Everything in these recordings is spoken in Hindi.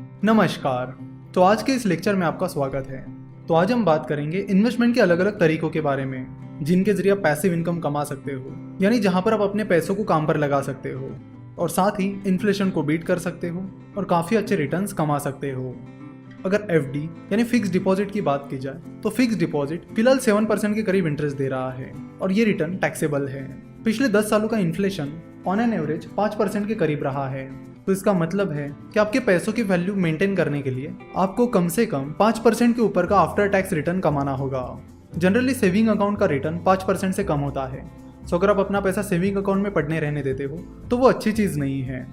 नमस्कार। तो आज के इस लेक्चर में आपका स्वागत है। तो आज हम बात करेंगे इन्वेस्टमेंट के अलग अलग तरीकों के बारे में, जिनके जरिए आप पैसिव इनकम कमा सकते हो, यानी जहां पर आप अपने पैसों को काम पर लगा सकते हो और साथ ही इन्फ्लेशन को बीट कर सकते हो और काफ़ी अच्छे रिटर्न्स कमा सकते हो। अगर एफडी यानी फिक्स डिपॉजिट की बात की जाए तो फिक्स डिपॉजिट फिलहाल 7% के करीब इंटरेस्ट दे रहा है और ये रिटर्न टैक्सेबल है। पिछले 10 सालों का इन्फ्लेशन ऑन एन एवरेज 5% के करीब रहा है। तो इसका मतलब है कि आपके पैसों की वैल्यू मेंटेन करने के लिए आपको कम से कम 5% के ऊपर का आफ्टर टैक्स रिटर्न कमाना होगा। जनरली सेविंग अकाउंट का रिटर्न 5% से कम होता है। सो अगर आप अपना पैसा सेविंग अकाउंट में पड़ने रहने देते हो तो वो अच्छी चीज़ नहीं है।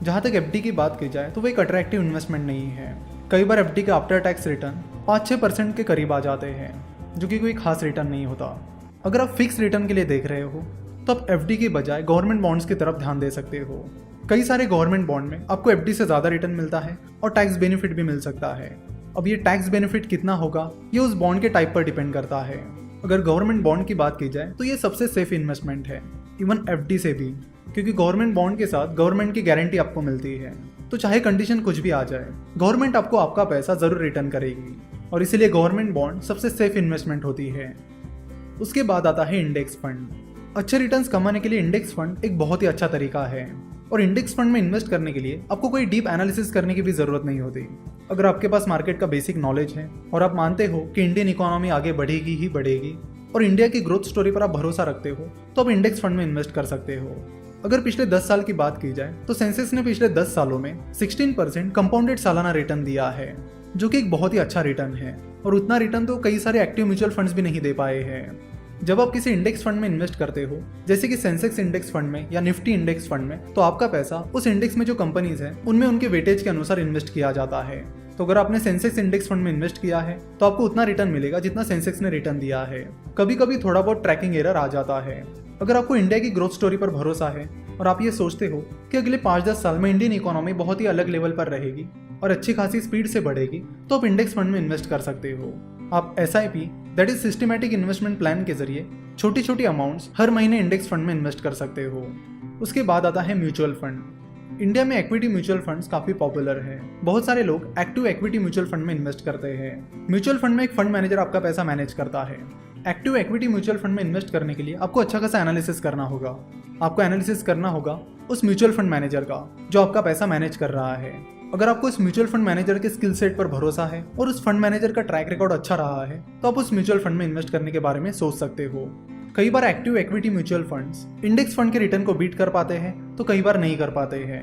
जहाँ तक एफडी की बात की जाए तो वो एक अट्रैक्टिव इन्वेस्टमेंट नहीं है। कई बार एफडी के आफ्टर टैक्स रिटर्न 5-6% के करीब आ जाते हैं, जो कि कोई खास रिटर्न नहीं होता। अगर आप फिक्स रिटर्न के लिए देख रहे हो तो आप एफडी के बजाय गवर्नमेंट बॉन्ड्स की तरफ ध्यान दे सकते हो। कई सारे गवर्नमेंट बॉन्ड में आपको एफडी से ज़्यादा रिटर्न मिलता है और टैक्स बेनिफिट भी मिल सकता है। अब ये टैक्स बेनिफिट कितना होगा ये उस बॉन्ड के टाइप पर डिपेंड करता है। अगर गवर्नमेंट बॉन्ड की बात की जाए तो ये सबसे सेफ इन्वेस्टमेंट है, इवन एफडी से भी, क्योंकि गवर्नमेंट बॉन्ड के साथ गवर्नमेंट की गारंटी आपको मिलती है। तो चाहे कंडीशन कुछ भी आ जाए, गवर्नमेंट आपको आपका पैसा जरूर रिटर्न करेगी और इसीलिए गवर्नमेंट बॉन्ड सबसे सेफ इन्वेस्टमेंट होती है। उसके बाद आता है इंडेक्स फंड। अच्छे रिटर्न्स कमाने के लिए इंडेक्स फंड एक बहुत ही अच्छा तरीका है और इंडेक्स फंड में इन्वेस्ट करने के लिए आपको कोई डीप एनालिसिस करने की भी जरूरत नहीं होती। अगर आपके पास मार्केट का बेसिक नॉलेज है और आप मानते हो कि इंडियन इकोनॉमी आगे बढ़ेगी ही बढ़ेगी और इंडिया की ग्रोथ स्टोरी पर आप भरोसा रखते हो तो आप इंडेक्स फंड में इन्वेस्ट कर सकते हो। अगर पिछले 10 साल की बात की जाए तो सेंसेक्स ने पिछले 10 सालों में 16% कंपाउंडेड सालाना रिटर्न दिया है, जो कि एक बहुत ही अच्छा रिटर्न है और उतना रिटर्न तो कई सारे एक्टिव म्यूचुअल फंड्स भी नहीं दे पाए हैं। जब आप किसी इंडेक्स फंड में इन्वेस्ट करते हो, जैसे कि सेंसेक्स इंडेक्स फंड में या निफ्टी इंडेक्स फंड में, तो आपका पैसा उस इंडेक्स में जो कंपनीज हैं उनमें उनके वेटेज के अनुसार इन्वेस्ट किया जाता है। तो अगर आपने सेंसेक्स इंडेक्स फंड में इन्वेस्ट किया है तो आपको उतना रिटर्न मिलेगा जितना सेंसेक्स ने रिटर्न दिया है। कभी कभी थोड़ा बहुत ट्रैकिंग एरर आ जाता है। अगर आपको इंडिया की ग्रोथ स्टोरी पर भरोसा है और आप ये सोचते हो कि अगले 5-10 साल में इंडियन इकोनॉमी बहुत ही अलग लेवल पर रहेगी और अच्छी खासी स्पीड से बढ़ेगी, तो आप इंडेक्स फंड में इन्वेस्ट कर सकते हो। आप SIP that is systematic investment plan के जरिए छोटी छोटी अमाउंट्स हर महीने इंडेक्स फंड में इन्वेस्ट कर सकते हो। उसके बाद आता है म्यूचुअल फंड। इंडिया में इक्विटी म्यूचुअल फंड्स काफी पॉपुलर है। बहुत सारे लोग एक्टिव इक्विटी म्यूचुअल फंड में इन्वेस्ट करते हैं। म्यूचुअल फंड में एक फंड मैनेजर आपका पैसा मैनेज करता है। एक्टिव इक्विटी म्यूचुअल फंड में इन्वेस्ट करने के लिए आपको अच्छा खासा एनालिसिस करना होगा। आपको एनालिसिस करना होगा उस म्यूचुअल फंड मैनेजर का जो आपका पैसा मैनेज कर रहा है। अगर आपको इस म्यूचुअल फंड मैनेजर के स्किल सेट पर भरोसा है और उस फंड मैनेजर का ट्रैक रिकॉर्ड अच्छा रहा है तो आप उस म्यूचुअल फंड में इन्वेस्ट करने के बारे में सोच सकते हो। कई बार active equity mutual funds index fund के रिटर्न को बीट कर पाते हैं तो कई बार नहीं कर पाते हैं।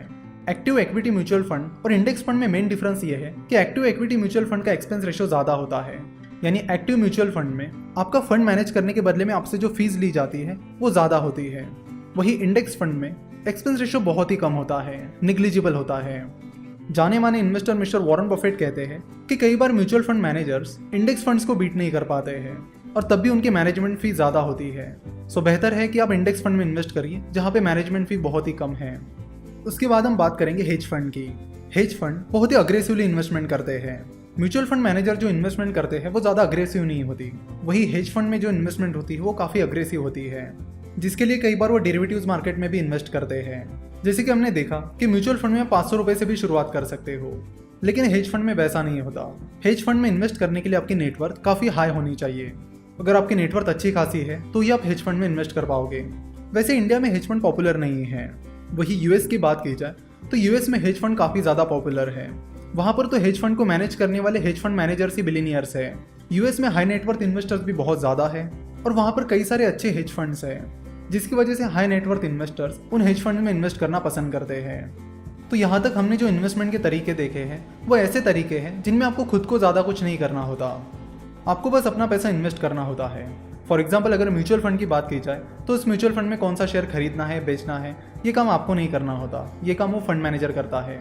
एक्टिव इक्विटी म्यूचुअल फंड और इंडेक्स फंड में मेन डिफरेंस ये है कि एक्टिव इक्विटी म्यूचुअल फंड का एक्सपेंस रेशियो ज्यादा होता है, यानी एक्टिव म्यूचुअल फंड में आपका फंड मैनेज करने के बदले में आपसे जो फीस ली जाती है वो ज्यादा होती है। वही इंडेक्स फंड में एक्सपेंस रेशियो बहुत ही कम होता है, निग्लिजिबल होता है। जाने माने इन्वेस्टर मिस्टर वॉरेन बफेट कहते हैं कि कई बार mutual fund managers index funds को बीट नहीं कर पाते हैं और तब भी उनकी मैनेजमेंट फी ज्यादा होती है। सो बेहतर है कि आप इंडेक्स फंड में इन्वेस्ट करिए जहां पे मैनेजमेंट फी बहुत ही कम है। उसके बाद हम बात करेंगे हेज फंड की। हेज फंड बहुत ही अग्रेसिवली इन्वेस्टमेंट करते हैं। म्यूचुअल फंड मैनेजर जो इन्वेस्टमेंट करते हैं वो ज्यादा अग्रेसिव नहीं होती, वही हेज फंड में जो इन्वेस्टमेंट होती है वो काफी अग्रेसिव होती है, जिसके लिए कई बार वो डेरिवेटिव्स मार्केट में भी इन्वेस्ट करते हैं। जैसे कि हमने देखा कि म्यूचुअल फंड में 500 रुपए से भी शुरुआत कर सकते हो, लेकिन हेज फंड में वैसा नहीं होता। हेज फंड में इन्वेस्ट करने के लिए आपकी नेटवर्थ काफी हाई होनी चाहिए। अगर आपकी नेटवर्थ अच्छी खासी है तो ही आप हेज फंड में इन्वेस्ट कर पाओगे। वैसे इंडिया में हेज फंड पॉपुलर नहीं है। वही यूएस की बात की जाए तो यूएस में हेज फंड काफी ज्यादा पॉपुलर है। वहां पर तो हेज फंड को मैनेज करने वाले हेज फंड मैनेजर्स ही बिलियनियर्स है। यूएस में हाई नेटवर्थ इन्वेस्टर्स भी बहुत ज्यादा है और वहां पर कई सारे अच्छे हेज फंड्स है, जिसकी वजह से हाई नेटवर्थ इन्वेस्टर्स उन हेज फंड में इन्वेस्ट करना पसंद करते हैं। तो यहाँ तक हमने जो इन्वेस्टमेंट के तरीके देखे हैं वो ऐसे तरीके हैं जिनमें आपको खुद को ज़्यादा कुछ नहीं करना होता, आपको बस अपना पैसा इन्वेस्ट करना होता है। फॉर एग्जाम्पल अगर म्यूचुअल फंड की बात की जाए तो उस म्यूचुअल फंड में कौन सा शेयर खरीदना है, बेचना है, ये काम आपको नहीं करना होता, ये काम वो फंड मैनेजर करता है।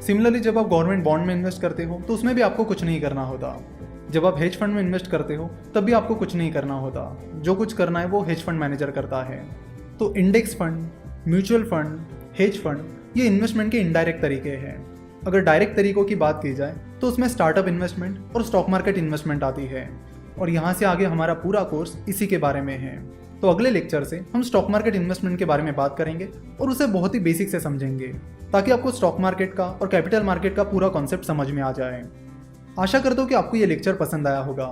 सिमिलरली जब आप गवर्नमेंट बॉन्ड में इन्वेस्ट करते हो तो उसमें भी आपको कुछ नहीं करना होता। जब आप हेज फंड में इन्वेस्ट करते हो तब भी आपको कुछ नहीं करना होता, जो कुछ करना है वो हेज फंड मैनेजर करता है। तो index fund, mutual fund, hedge fund ये इन्वेस्टमेंट के इनडायरेक्ट तरीके हैं। अगर डायरेक्ट तरीकों की बात की जाए तो उसमें स्टार्टअप इन्वेस्टमेंट और स्टॉक मार्केट इन्वेस्टमेंट आती है और यहाँ से आगे हमारा पूरा कोर्स इसी के बारे में है। तो अगले लेक्चर से हम स्टॉक मार्केट इन्वेस्टमेंट के बारे में बात करेंगे और उसे बहुत ही बेसिक से समझेंगे, ताकि आपको स्टॉक मार्केट का और कैपिटल मार्केट का पूरा कॉन्सेप्ट समझ में आ जाए। आशा करता हूँ कि आपको ये लेक्चर पसंद आया होगा।